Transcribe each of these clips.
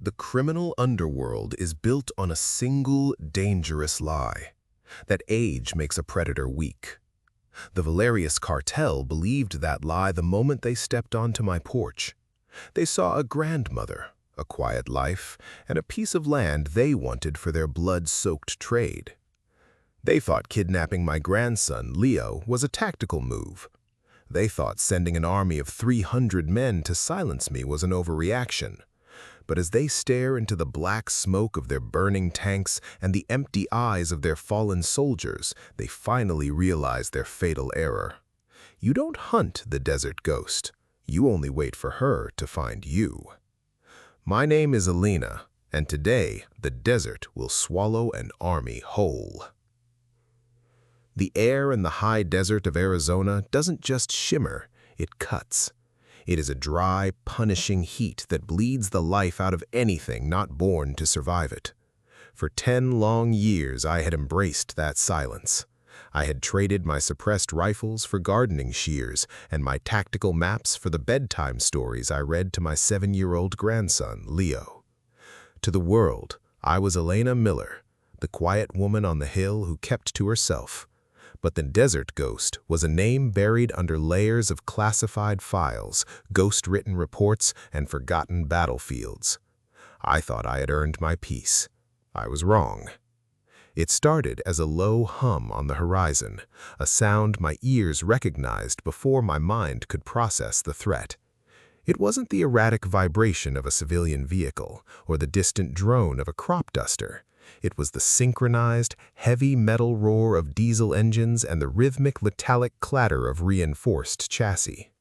The criminal underworld is built on a single dangerous lie, that age makes a predator weak. The Valerius Cartel believed that lie the moment they stepped onto my porch. They saw a grandmother, a quiet life, and a piece of land they wanted for their blood-soaked trade. They thought kidnapping my grandson, Leo, was a tactical move. They thought sending an army of 300 men to silence me was an overreaction. But as they stare into the black smoke of their burning tanks and the empty eyes of their fallen soldiers, they finally realize their fatal error. You don't hunt the desert ghost. You only wait for her to find you. My name is Elena, and today the desert will swallow an army whole. The air in the high desert of Arizona doesn't just shimmer, it cuts. It is a dry, punishing heat that bleeds the life out of anything not born to survive it. For 10 long years I had embraced that silence. I had traded my suppressed rifles for gardening shears and my tactical maps for the bedtime stories I read to my 7-year-old grandson, Leo. To the world, I was Elena Miller, the quiet woman on the hill who kept to herself. But the Desert Ghost was a name buried under layers of classified files, ghost-written reports, and forgotten battlefields. I thought I had earned my peace. I was wrong. It started as a low hum on the horizon, a sound my ears recognized before my mind could process the threat. It wasn't the erratic vibration of a civilian vehicle or the distant drone of a crop duster. It was the synchronized, heavy metal roar of diesel engines and the rhythmic metallic clatter of reinforced chassis.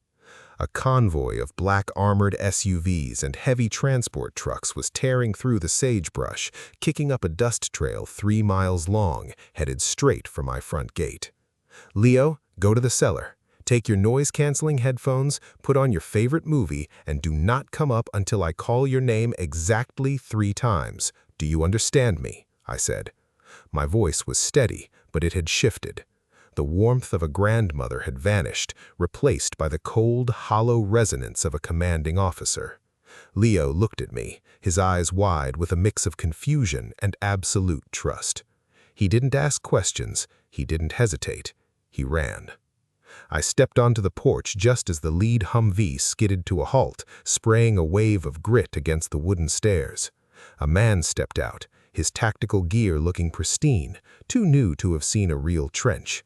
A convoy of black armored SUVs and heavy transport trucks was tearing through the sagebrush, kicking up a dust trail 3 miles long, headed straight for my front gate. Leo, go to the cellar. Take your noise-canceling headphones, put on your favorite movie, and do not come up until I call your name exactly 3 times. Do you understand me? I said. My voice was steady, but it had shifted. The warmth of a grandmother had vanished, replaced by the cold, hollow resonance of a commanding officer. Leo looked at me, his eyes wide with a mix of confusion and absolute trust. He didn't ask questions, he didn't hesitate. He ran. I stepped onto the porch just as the lead Humvee skidded to a halt, spraying a wave of grit against the wooden stairs. A man stepped out, his tactical gear looking pristine, too new to have seen a real trench.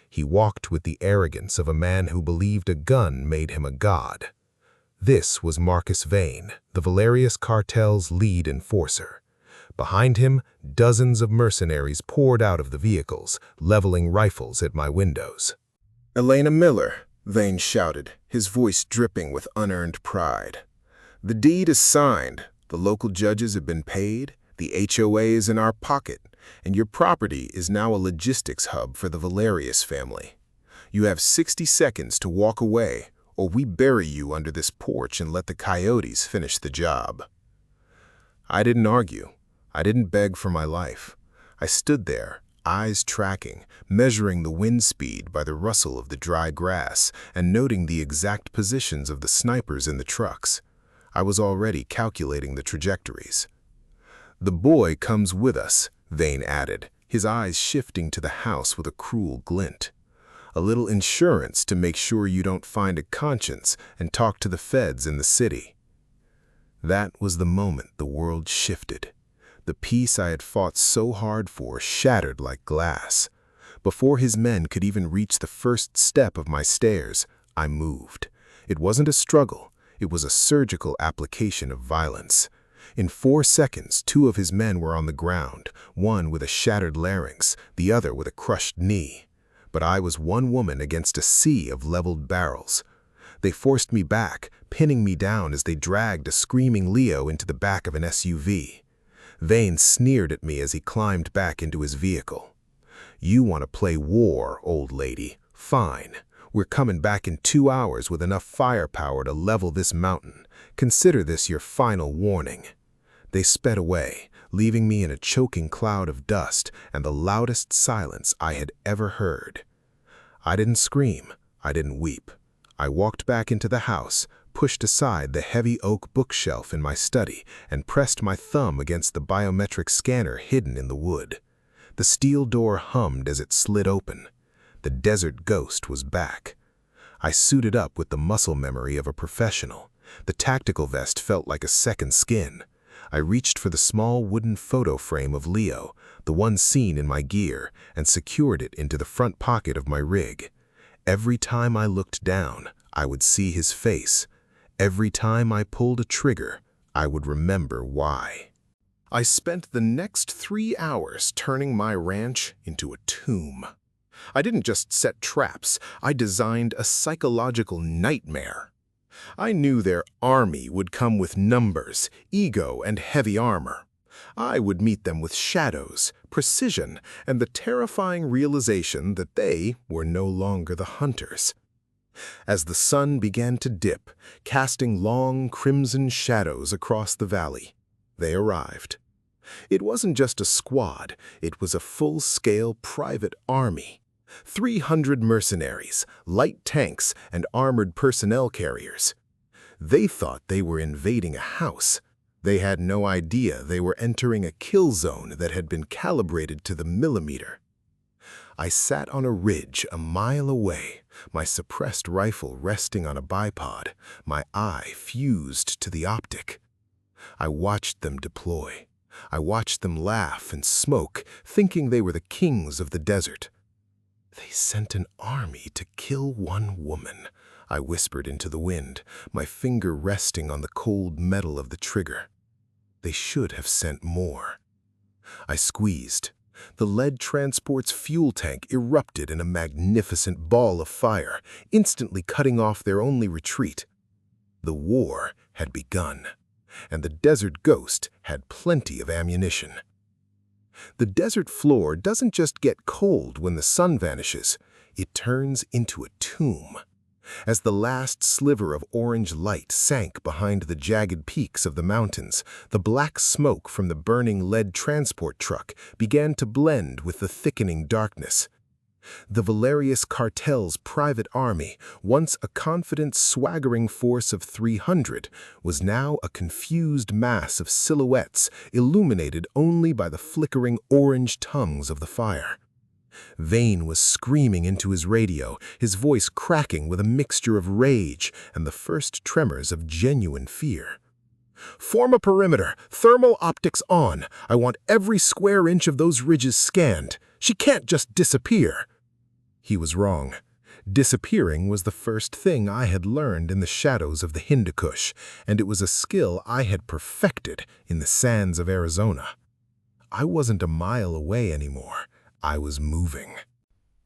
He walked with the arrogance of a man who believed a gun made him a god. This was Marcus Vane, the Valerius Cartel's lead enforcer. Behind him, dozens of mercenaries poured out of the vehicles, leveling rifles at my windows. "Elena Miller," Vane shouted, his voice dripping with unearned pride. "The deed is signed. The local judges have been paid, the HOA is in our pocket, and your property is now a logistics hub for the Valerius family. You have 60 seconds to walk away, or we bury you under this porch and let the coyotes finish the job." I didn't argue. I didn't beg for my life. I stood there, eyes tracking, measuring the wind speed by the rustle of the dry grass and noting the exact positions of the snipers in the trucks. I was already calculating the trajectories. "The boy comes with us," Vane added, his eyes shifting to the house with a cruel glint. "A little insurance to make sure you don't find a conscience and talk to the feds in the city." That was the moment the world shifted. The peace I had fought so hard for shattered like glass. Before his men could even reach the first step of my stairs, I moved. It wasn't a struggle. It was a surgical application of violence. In 4 seconds, 2 of his men were on the ground, one with a shattered larynx, the other with a crushed knee. But I was one woman against a sea of leveled barrels. They forced me back, pinning me down as they dragged a screaming Leo into the back of an SUV. Vane sneered at me as he climbed back into his vehicle. "You want to play war, old lady? Fine. We're coming back in 2 hours with enough firepower to level this mountain. Consider this your final warning." They sped away, leaving me in a choking cloud of dust and the loudest silence I had ever heard. I didn't scream. I didn't weep. I walked back into the house, pushed aside the heavy oak bookshelf in my study and pressed my thumb against the biometric scanner hidden in the wood. The steel door hummed as it slid open. The Desert Ghost was back. I suited up with the muscle memory of a professional. The tactical vest felt like a second skin. I reached for the small wooden photo frame of Leo, the one seen in my gear, and secured it into the front pocket of my rig. Every time I looked down, I would see his face. Every time I pulled a trigger, I would remember why. I spent the next 3 hours turning my ranch into a tomb. I didn't just set traps, I designed a psychological nightmare. I knew their army would come with numbers, ego, and heavy armor. I would meet them with shadows, precision, and the terrifying realization that they were no longer the hunters. As the sun began to dip, casting long crimson shadows across the valley, they arrived. It wasn't just a squad, it was a full-scale private army. 300 mercenaries, light tanks, and armored personnel carriers. They thought they were invading a house. They had no idea they were entering a kill zone that had been calibrated to the millimeter. I sat on a ridge a mile away, my suppressed rifle resting on a bipod, my eye fused to the optic. I watched them deploy. I watched them laugh and smoke, thinking they were the kings of the desert. "They sent an army to kill one woman," I whispered into the wind, my finger resting on the cold metal of the trigger. "They should have sent more." I squeezed. The lead transport's fuel tank erupted in a magnificent ball of fire, instantly cutting off their only retreat. The war had begun, and the Desert Ghost had plenty of ammunition. The desert floor doesn't just get cold when the sun vanishes, it turns into a tomb. As the last sliver of orange light sank behind the jagged peaks of the mountains, the black smoke from the burning lead transport truck began to blend with the thickening darkness. The Valerius Cartel's private army, once a confident, swaggering force of 300, was now a confused mass of silhouettes illuminated only by the flickering orange tongues of the fire. Vane was screaming into his radio, his voice cracking with a mixture of rage and the first tremors of genuine fear. "Form a perimeter, thermal optics on. I want every square inch of those ridges scanned. She can't just disappear." He was wrong. Disappearing was the first thing I had learned in the shadows of the Hindu Kush, and it was a skill I had perfected in the sands of Arizona. I wasn't a mile away anymore. I was moving.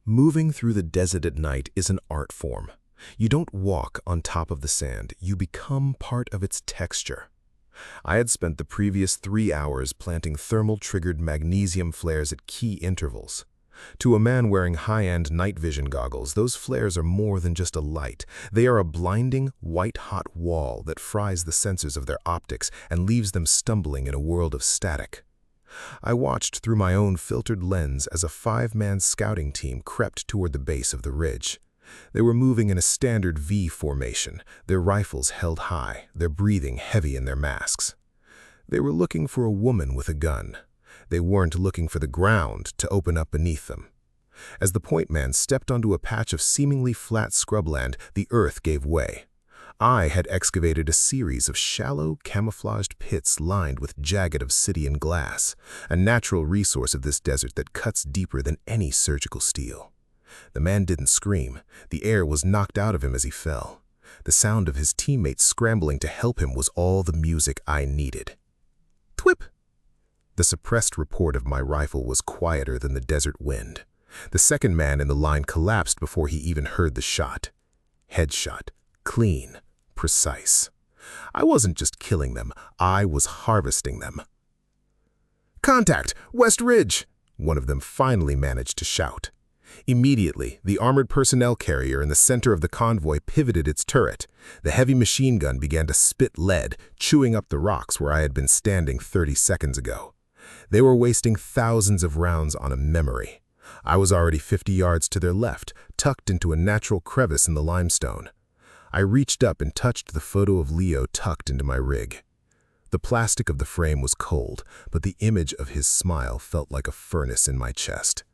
Moving through the desert at night is an art form. You don't walk on top of the sand, you become part of its texture. I had spent the previous 3 hours planting thermal-triggered magnesium flares at key intervals. To a man wearing high-end night vision goggles, those flares are more than just a light. They are a blinding, white-hot wall that fries the sensors of their optics and leaves them stumbling in a world of static. I watched through my own filtered lens as a 5-man scouting team crept toward the base of the ridge. They were moving in a standard V formation, their rifles held high, their breathing heavy in their masks. They were looking for a woman with a gun. They weren't looking for the ground to open up beneath them. As the point man stepped onto a patch of seemingly flat scrubland, the earth gave way. I had excavated a series of shallow, camouflaged pits lined with jagged obsidian glass, a natural resource of this desert that cuts deeper than any surgical steel. The man didn't scream. The air was knocked out of him as he fell. The sound of his teammates scrambling to help him was all the music I needed. Twip! The suppressed report of my rifle was quieter than the desert wind. The second man in the line collapsed before he even heard the shot. Headshot. Clean. Precise. I wasn't just killing them, I was harvesting them. "Contact! West Ridge!" one of them finally managed to shout. Immediately, the armored personnel carrier in the center of the convoy pivoted its turret. The heavy machine gun began to spit lead, chewing up the rocks where I had been standing 30 seconds ago. They were wasting thousands of rounds on a memory. I was already 50 yards to their left, tucked into a natural crevice in the limestone. I reached up and touched the photo of Leo tucked into my rig. The plastic of the frame was cold, but the image of his smile felt like a furnace in my chest.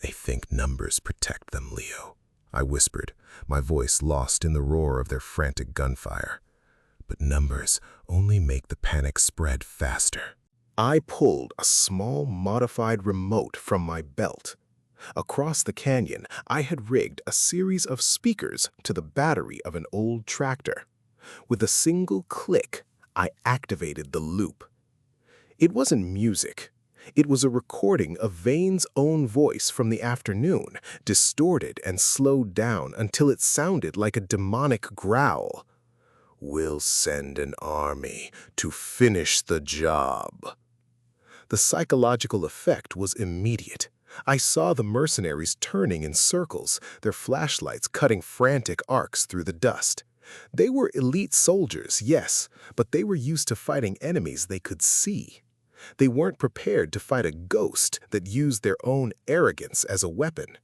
"They think numbers protect them, Leo," I whispered, my voice lost in the roar of their frantic gunfire. "But numbers only make the panic spread faster." I pulled a small modified remote from my belt. Across the canyon, I had rigged a series of speakers to the battery of an old tractor. With a single click, I activated the loop. It wasn't music. It was a recording of Vane's own voice from the afternoon, distorted and slowed down until it sounded like a demonic growl. "We'll send an army to finish the job." The psychological effect was immediate. I saw the mercenaries turning in circles, their flashlights cutting frantic arcs through the dust. They were elite soldiers, yes, but they were used to fighting enemies they could see. They weren't prepared to fight a ghost that used their own arrogance as a weapon.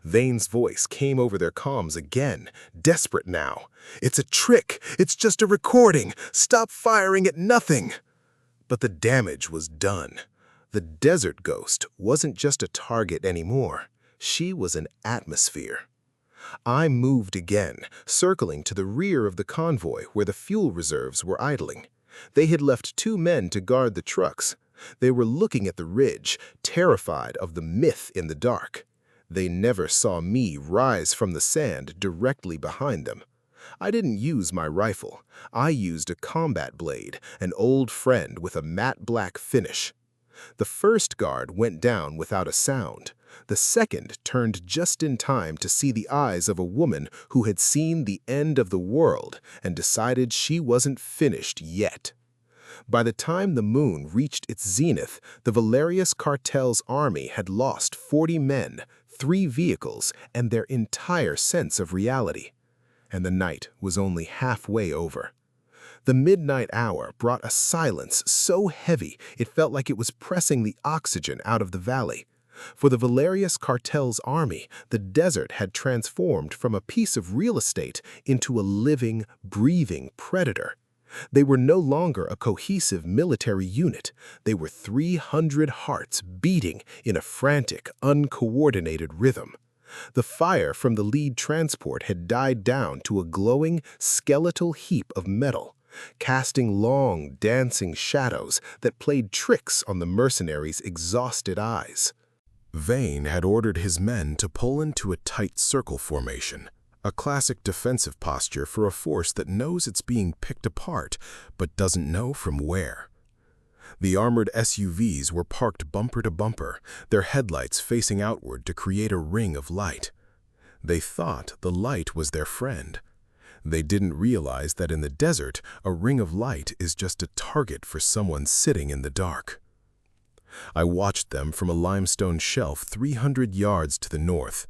Vane's voice came over their comms again, desperate now. "It's a trick! It's just a recording! Stop firing at nothing!" But the damage was done. The desert ghost wasn't just a target anymore. She was an atmosphere. I moved again, circling to the rear of the convoy where the fuel reserves were idling. They had left 2 men to guard the trucks. They were looking at the ridge, terrified of the myth in the dark. They never saw me rise from the sand directly behind them. I didn't use my rifle. I used a combat blade, an old friend with a matte black finish. The first guard went down without a sound. The second turned just in time to see the eyes of a woman who had seen the end of the world and decided she wasn't finished yet. By the time the moon reached its zenith, the Valerius Cartel's army had lost 40 men, 3 vehicles, and their entire sense of reality. And the night was only halfway over. The midnight hour brought a silence so heavy it felt like it was pressing the oxygen out of the valley. For the Valerius Cartel's army, the desert had transformed from a piece of real estate into a living, breathing predator. They were no longer a cohesive military unit. They were 300 hearts beating in a frantic, uncoordinated rhythm. The fire from the lead transport had died down to a glowing, skeletal heap of metal, casting long, dancing shadows that played tricks on the mercenaries' exhausted eyes. Vane had ordered his men to pull into a tight circle formation, a classic defensive posture for a force that knows it's being picked apart but doesn't know from where. The armored SUVs were parked bumper to bumper, their headlights facing outward to create a ring of light. They thought the light was their friend. They didn't realize that in the desert, a ring of light is just a target for someone sitting in the dark. I watched them from a limestone shelf 300 yards to the north.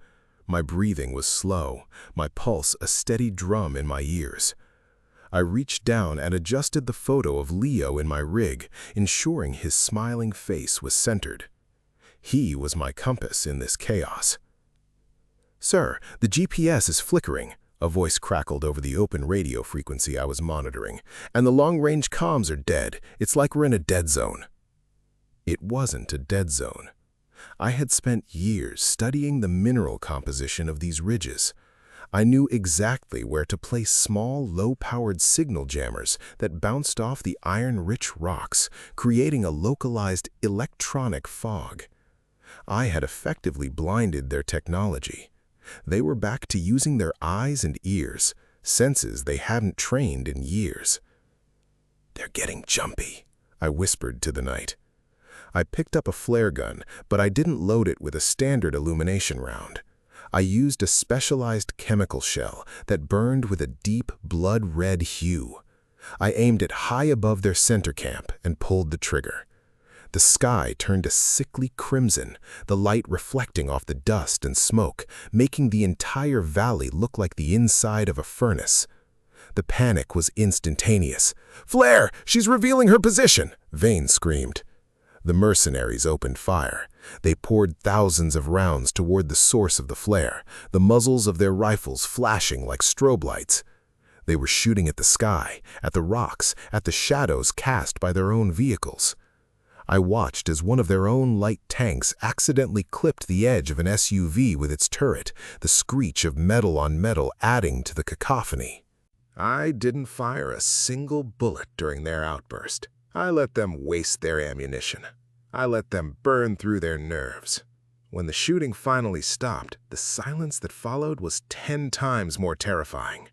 My breathing was slow, my pulse a steady drum in my ears. I reached down and adjusted the photo of Leo in my rig, ensuring his smiling face was centered. He was my compass in this chaos. "Sir, the GPS is flickering," a voice crackled over the open radio frequency I was monitoring, "and the long-range comms are dead. It's like we're in a dead zone." It wasn't a dead zone. I had spent years studying the mineral composition of these ridges. I knew exactly where to place small, low-powered signal jammers that bounced off the iron-rich rocks, creating a localized electronic fog. I had effectively blinded their technology. They were back to using their eyes and ears, senses they hadn't trained in years. "They're getting jumpy," I whispered to the night. I picked up a flare gun, but I didn't load it with a standard illumination round. I used a specialized chemical shell that burned with a deep blood-red hue. I aimed it high above their center camp and pulled the trigger. The sky turned a sickly crimson, the light reflecting off the dust and smoke, making the entire valley look like the inside of a furnace. The panic was instantaneous. "Flare! She's revealing her position!" Vane screamed. The mercenaries opened fire. They poured thousands of rounds toward the source of the flare, the muzzles of their rifles flashing like strobe lights. They were shooting at the sky, at the rocks, at the shadows cast by their own vehicles. I watched as one of their own light tanks accidentally clipped the edge of an SUV with its turret, the screech of metal on metal adding to the cacophony. I didn't fire a single bullet during their outburst. I let them waste their ammunition. I let them burn through their nerves. When the shooting finally stopped, the silence that followed was 10 times more terrifying.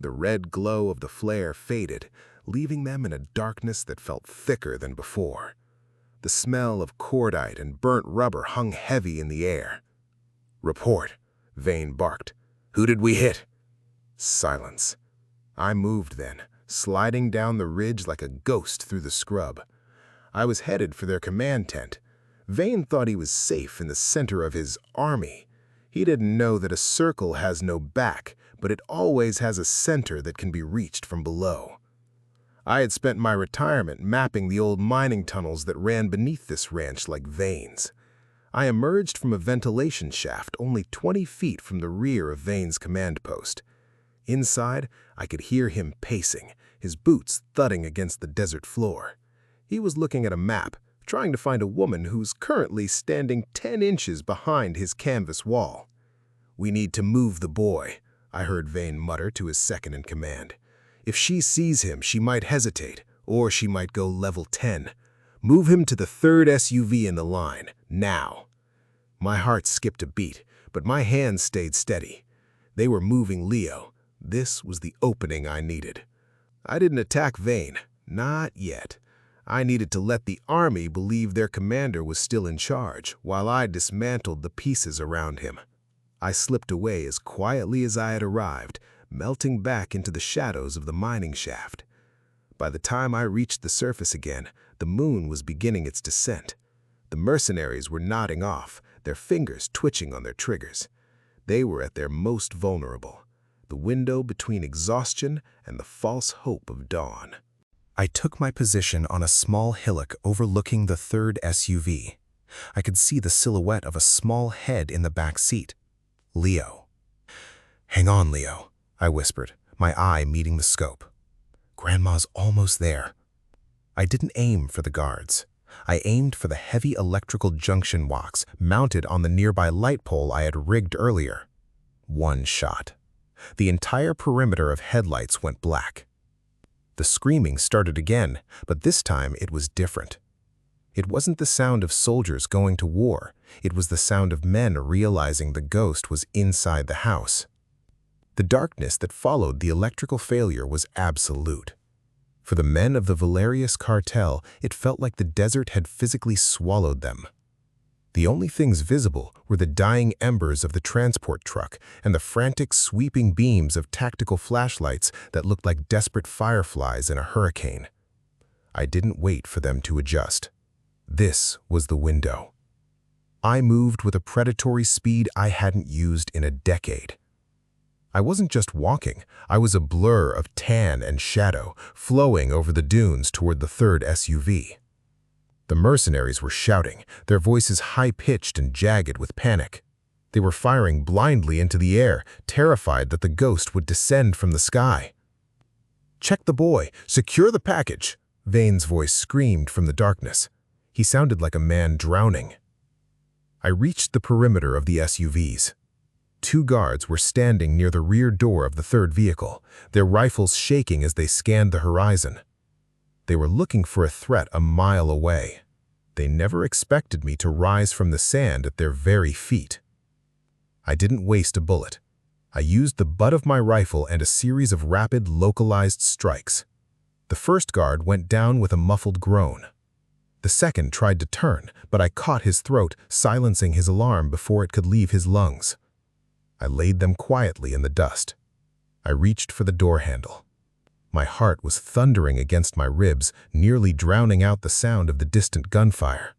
The red glow of the flare faded, leaving them in a darkness that felt thicker than before. The smell of cordite and burnt rubber hung heavy in the air. "Report," Vane barked. "Who did we hit?" Silence. I moved then, sliding down the ridge like a ghost through the scrub. I was headed for their command tent. Vane thought he was safe in the center of his army. He didn't know that a circle has no back, but it always has a center that can be reached from below. I had spent my retirement mapping the old mining tunnels that ran beneath this ranch like veins. I emerged from a ventilation shaft only 20 feet from the rear of Vane's command post. Inside, I could hear him pacing, his boots thudding against the desert floor. He was looking at a map, trying to find a woman who's currently standing 10 inches behind his canvas wall. "We need to move the boy," I heard Vane mutter to his second-in-command. "If she sees him, she might hesitate, or she might go level 10. Move him to the 3rd SUV in the line, now." My heart skipped a beat, but my hands stayed steady. They were moving Leo. This was the opening I needed. I didn't attack Vane, not yet. I needed to let the army believe their commander was still in charge, while I dismantled the pieces around him. I slipped away as quietly as I had arrived, melting back into the shadows of the mining shaft. By the time I reached the surface again, the moon was beginning its descent. The mercenaries were nodding off, their fingers twitching on their triggers. They were at their most vulnerable, the window between exhaustion and the false hope of dawn. I took my position on a small hillock overlooking the 3rd SUV. I could see the silhouette of a small head in the back seat. Leo. "Hang on, Leo," I whispered, my eye meeting the scope. "Grandma's almost there." I didn't aim for the guards. I aimed for the heavy electrical junction box mounted on the nearby light pole I had rigged earlier. One shot. The entire perimeter of headlights went black. The screaming started again, but this time it was different. It wasn't the sound of soldiers going to war. It was the sound of men realizing the ghost was inside the house. The darkness that followed the electrical failure was absolute. For the men of the Valerius Cartel, it felt like the desert had physically swallowed them. The only things visible were the dying embers of the transport truck and the frantic sweeping beams of tactical flashlights that looked like desperate fireflies in a hurricane. I didn't wait for them to adjust. This was the window. I moved with a predatory speed I hadn't used in a decade. I wasn't just walking, I was a blur of tan and shadow flowing over the dunes toward the 3rd SUV. The mercenaries were shouting, their voices high-pitched and jagged with panic. They were firing blindly into the air, terrified that the ghost would descend from the sky. "Check the boy! Secure the package!" Vane's voice screamed from the darkness. He sounded like a man drowning. I reached the perimeter of the SUVs. 2 guards were standing near the rear door of the 3rd vehicle, their rifles shaking as they scanned the horizon. They were looking for a threat a mile away. They never expected me to rise from the sand at their very feet. I didn't waste a bullet. I used the butt of my rifle and a series of rapid, localized strikes. The first guard went down with a muffled groan. The second tried to turn, but I caught his throat, silencing his alarm before it could leave his lungs. I laid them quietly in the dust. I reached for the door handle. My heart was thundering against my ribs, nearly drowning out the sound of the distant gunfire.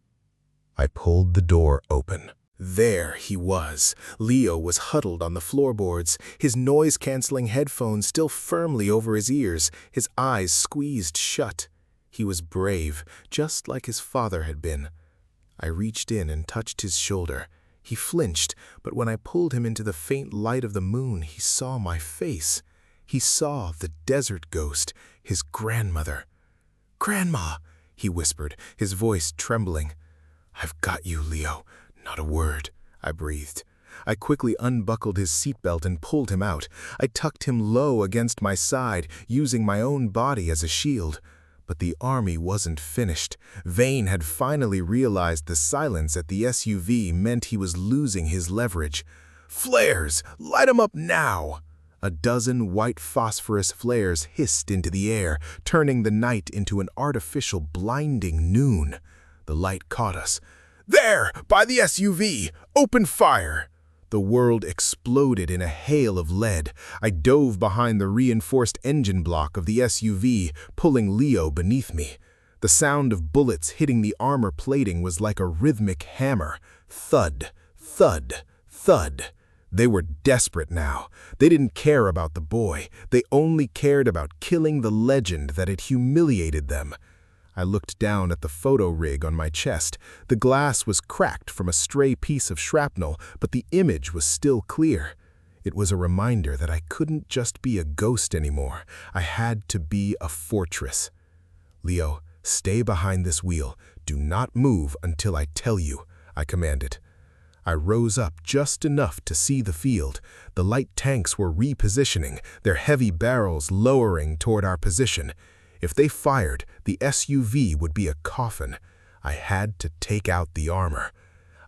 I pulled the door open. There he was. Leo was huddled on the floorboards, his noise-canceling headphones still firmly over his ears, his eyes squeezed shut. He was brave, just like his father had been. I reached in and touched his shoulder. He flinched, but when I pulled him into the faint light of the moon, he saw my face. He saw the desert ghost, his grandmother. "Grandma," he whispered, his voice trembling. "I've got you, Leo. Not a word," I breathed. I quickly unbuckled his seatbelt and pulled him out. I tucked him low against my side, using my own body as a shield. But the army wasn't finished. Vane had finally realized the silence at the SUV meant he was losing his leverage. "Flares! Light 'em up now!" A dozen white phosphorus flares hissed into the air, turning the night into an artificial blinding noon. The light caught us. "There! By the SUV! Open fire!" The world exploded in a hail of lead. I dove behind the reinforced engine block of the SUV, pulling Leo beneath me. The sound of bullets hitting the armor plating was like a rhythmic hammer. Thud, thud, thud. They were desperate now. They didn't care about the boy. They only cared about killing the legend that had humiliated them. I looked down at the photo rig on my chest. The glass was cracked from a stray piece of shrapnel, but the image was still clear. It was a reminder that I couldn't just be a ghost anymore. I had to be a fortress. "Leo, stay behind this wheel. Do not move until I tell you," I commanded. I rose up just enough to see the field. The light tanks were repositioning, their heavy barrels lowering toward our position. If they fired, the SUV would be a coffin. I had to take out the armor.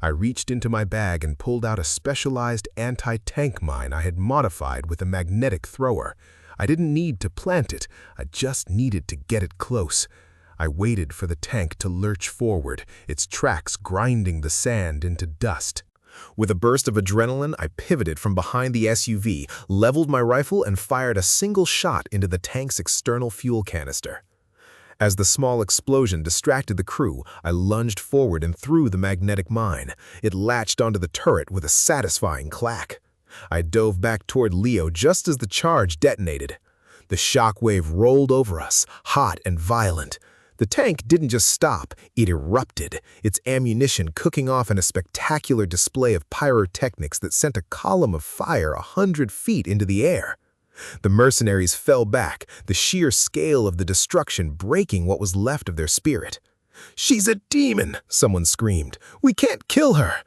I reached into my bag and pulled out a specialized anti-tank mine I had modified with a magnetic thrower. I didn't need to plant it, I just needed to get it close. I waited for the tank to lurch forward, its tracks grinding the sand into dust. With a burst of adrenaline, I pivoted from behind the SUV, leveled my rifle, and fired a single shot into the tank's external fuel canister. As the small explosion distracted the crew, I lunged forward and threw the magnetic mine. It latched onto the turret with a satisfying clack. I dove back toward Leo just as the charge detonated. The shockwave rolled over us, hot and violent. The tank didn't just stop, it erupted, its ammunition cooking off in a spectacular display of pyrotechnics that sent a column of fire 100 feet into the air. The mercenaries fell back, the sheer scale of the destruction breaking what was left of their spirit. "She's a demon!" someone screamed. "We can't kill her!"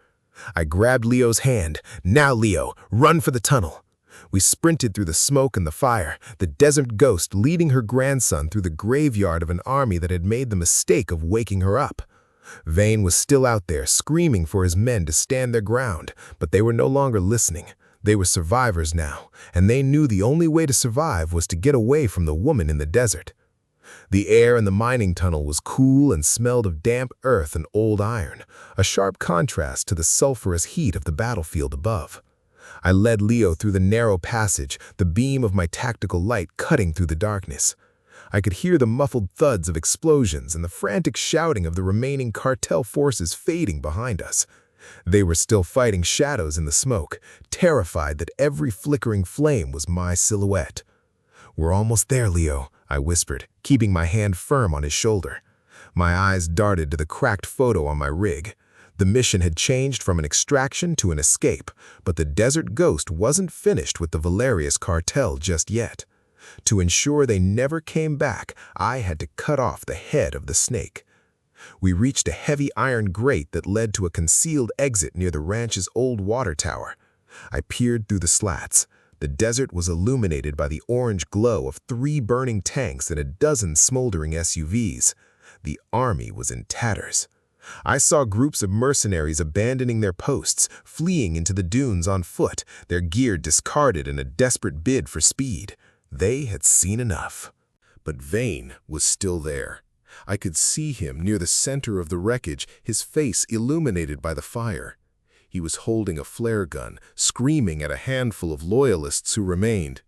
I grabbed Leo's hand. "Now, Leo, run for the tunnel." We sprinted through the smoke and the fire, the desert ghost leading her grandson through the graveyard of an army that had made the mistake of waking her up. Vane was still out there, screaming for his men to stand their ground, but they were no longer listening. They were survivors now, and they knew the only way to survive was to get away from the woman in the desert. The air in the mining tunnel was cool and smelled of damp earth and old iron, a sharp contrast to the sulfurous heat of the battlefield above. I led Leo through the narrow passage, the beam of my tactical light cutting through the darkness. I could hear the muffled thuds of explosions and the frantic shouting of the remaining cartel forces fading behind us. They were still fighting shadows in the smoke, terrified that every flickering flame was my silhouette. "We're almost there, Leo," I whispered, keeping my hand firm on his shoulder. My eyes darted to the cracked photo on my rig. The mission had changed from an extraction to an escape, but the desert ghost wasn't finished with the Valerius Cartel just yet. To ensure they never came back, I had to cut off the head of the snake. We reached a heavy iron grate that led to a concealed exit near the ranch's old water tower. I peered through the slats. The desert was illuminated by the orange glow of 3 burning tanks and a dozen smoldering SUVs. The army was in tatters. I saw groups of mercenaries abandoning their posts, fleeing into the dunes on foot, their gear discarded in a desperate bid for speed. They had seen enough. But Vane was still there. I could see him near the center of the wreckage, his face illuminated by the fire. He was holding a flare gun, screaming at a handful of loyalists who remained.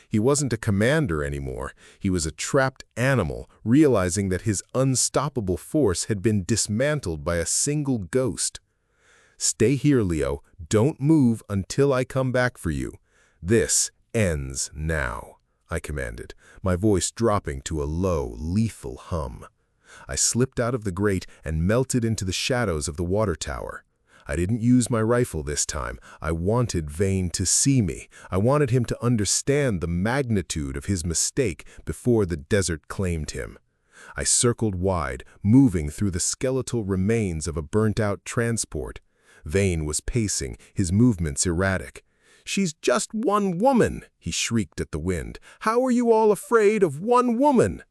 He wasn't a commander anymore. He was a trapped animal, realizing that his unstoppable force had been dismantled by a single ghost. "Stay here, Leo. Don't move until I come back for you. This ends now," I commanded, my voice dropping to a low, lethal hum. I slipped out of the grate and melted into the shadows of the water tower. I didn't use my rifle this time. I wanted Vane to see me. I wanted him to understand the magnitude of his mistake before the desert claimed him. I circled wide, moving through the skeletal remains of a burnt-out transport. Vane was pacing, his movements erratic. "She's just one woman," he shrieked at the wind. "How are you all afraid of one woman?"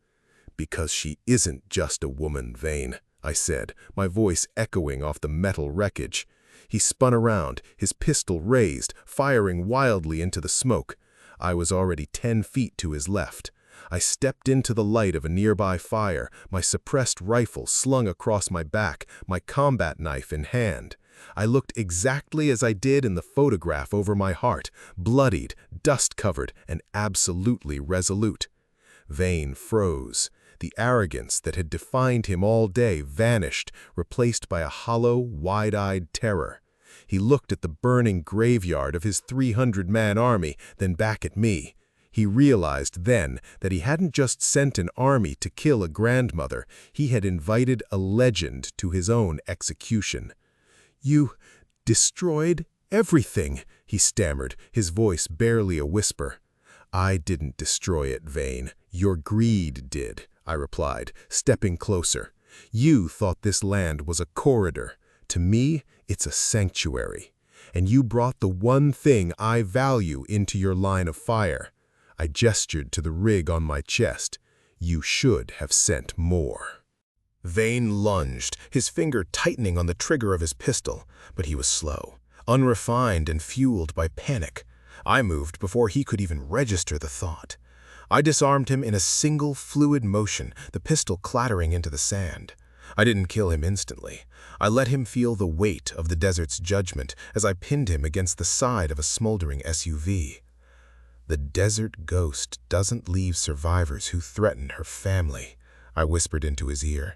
"Because she isn't just a woman, Vane," I said, my voice echoing off the metal wreckage. He spun around, his pistol raised, firing wildly into the smoke. I was already 10 feet to his left. I stepped into the light of a nearby fire, my suppressed rifle slung across my back, my combat knife in hand. I looked exactly as I did in the photograph over my heart, bloodied, dust-covered, and absolutely resolute. Vane froze. The arrogance that had defined him all day vanished, replaced by a hollow, wide-eyed terror. He looked at the burning graveyard of his 300-man army, then back at me. He realized then that he hadn't just sent an army to kill a grandmother, he had invited a legend to his own execution. "You destroyed everything," he stammered, his voice barely a whisper. "I didn't destroy it, Vane. Your greed did," I replied, stepping closer. "You thought this land was a corridor. To me, it's a sanctuary. And you brought the one thing I value into your line of fire." I gestured to the rig on my chest. "You should have sent more." Vane lunged, his finger tightening on the trigger of his pistol, but he was slow, unrefined and fueled by panic. I moved before he could even register the thought. I disarmed him in a single fluid motion, the pistol clattering into the sand. I didn't kill him instantly. I let him feel the weight of the desert's judgment as I pinned him against the side of a smoldering SUV. "The desert ghost doesn't leave survivors who threaten her family," I whispered into his ear.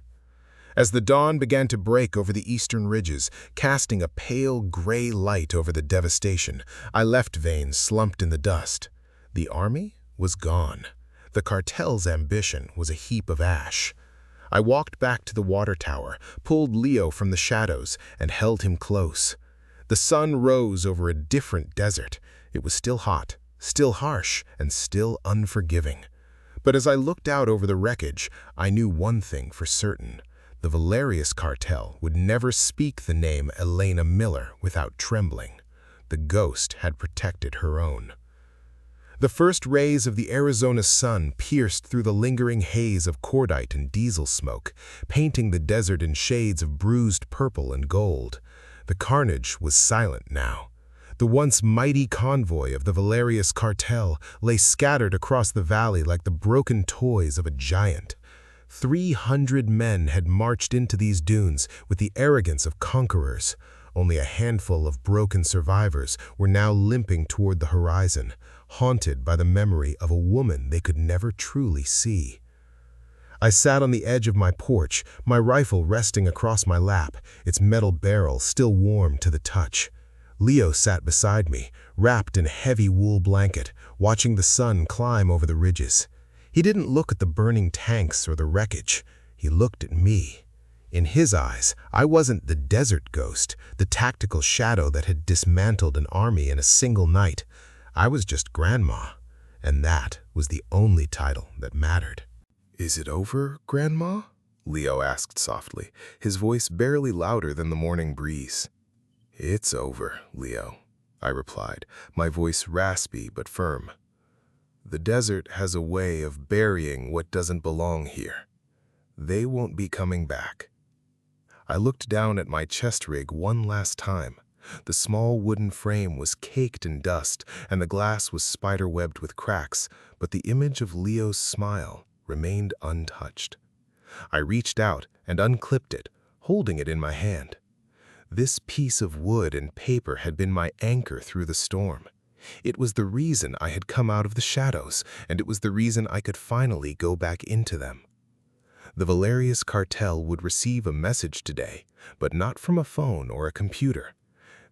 As the dawn began to break over the eastern ridges, casting a pale gray light over the devastation, I left Vane slumped in the dust. The army was gone. The cartel's ambition was a heap of ash. I walked back to the water tower, pulled Leo from the shadows, and held him close. The sun rose over a different desert. It was still hot, still harsh, and still unforgiving. But as I looked out over the wreckage, I knew one thing for certain. The Valerius Cartel would never speak the name Elena Miller without trembling. The ghost had protected her own. The first rays of the Arizona sun pierced through the lingering haze of cordite and diesel smoke, painting the desert in shades of bruised purple and gold. The carnage was silent now. The once mighty convoy of the Valerius Cartel lay scattered across the valley like the broken toys of a giant. 300 men had marched into these dunes with the arrogance of conquerors. Only a handful of broken survivors were now limping toward the horizon, haunted by the memory of a woman they could never truly see. I sat on the edge of my porch, my rifle resting across my lap, its metal barrel still warm to the touch. Leo sat beside me, wrapped in a heavy wool blanket, watching the sun climb over the ridges. He didn't look at the burning tanks or the wreckage. He looked at me. In his eyes, I wasn't the desert ghost, the tactical shadow that had dismantled an army in a single night. I was just Grandma, and that was the only title that mattered. "Is it over, Grandma?" Leo asked softly, his voice barely louder than the morning breeze. "It's over, Leo," I replied, my voice raspy but firm. "The desert has a way of burying what doesn't belong here. They won't be coming back." I looked down at my chest rig one last time. The small wooden frame was caked in dust, and the glass was spider-webbed with cracks, but the image of Leo's smile remained untouched. I reached out and unclipped it, holding it in my hand. This piece of wood and paper had been my anchor through the storm. It was the reason I had come out of the shadows, and it was the reason I could finally go back into them. The Valerius Cartel would receive a message today, but not from a phone or a computer.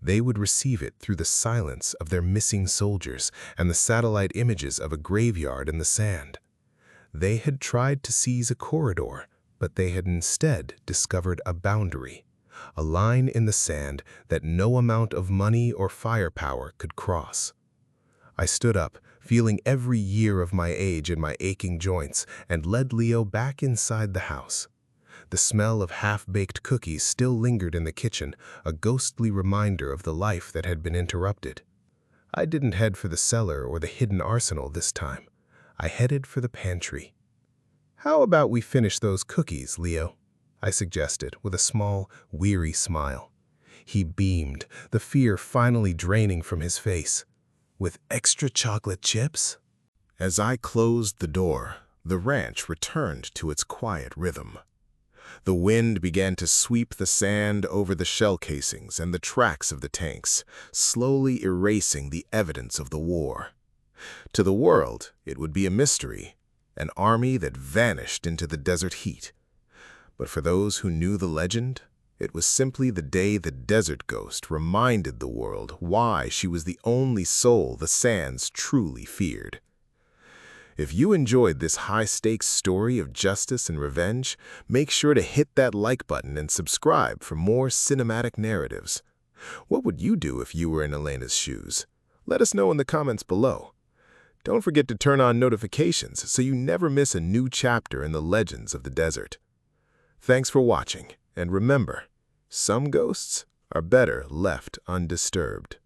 They would receive it through the silence of their missing soldiers and the satellite images of a graveyard in the sand. They had tried to seize a corridor, but they had instead discovered a boundary, a line in the sand that no amount of money or firepower could cross. I stood up, feeling every year of my age in my aching joints, and led Leo back inside the house. The smell of half-baked cookies still lingered in the kitchen, a ghostly reminder of the life that had been interrupted. I didn't head for the cellar or the hidden arsenal this time. I headed for the pantry. "How about we finish those cookies, Leo?" I suggested, with a small, weary smile. He beamed, the fear finally draining from his face. "With extra chocolate chips?" As I closed the door, the ranch returned to its quiet rhythm. The wind began to sweep the sand over the shell casings and the tracks of the tanks, slowly erasing the evidence of the war. To the world, it would be a mystery, an army that vanished into the desert heat. But for those who knew the legend, it was simply the day the desert ghost reminded the world why she was the only soul the sands truly feared. If you enjoyed this high-stakes story of justice and revenge, make sure to hit that like button and subscribe for more cinematic narratives. What would you do if you were in Elena's shoes? Let us know in the comments below. Don't forget to turn on notifications so you never miss a new chapter in the legends of the desert. Thanks for watching, and remember, some ghosts are better left undisturbed.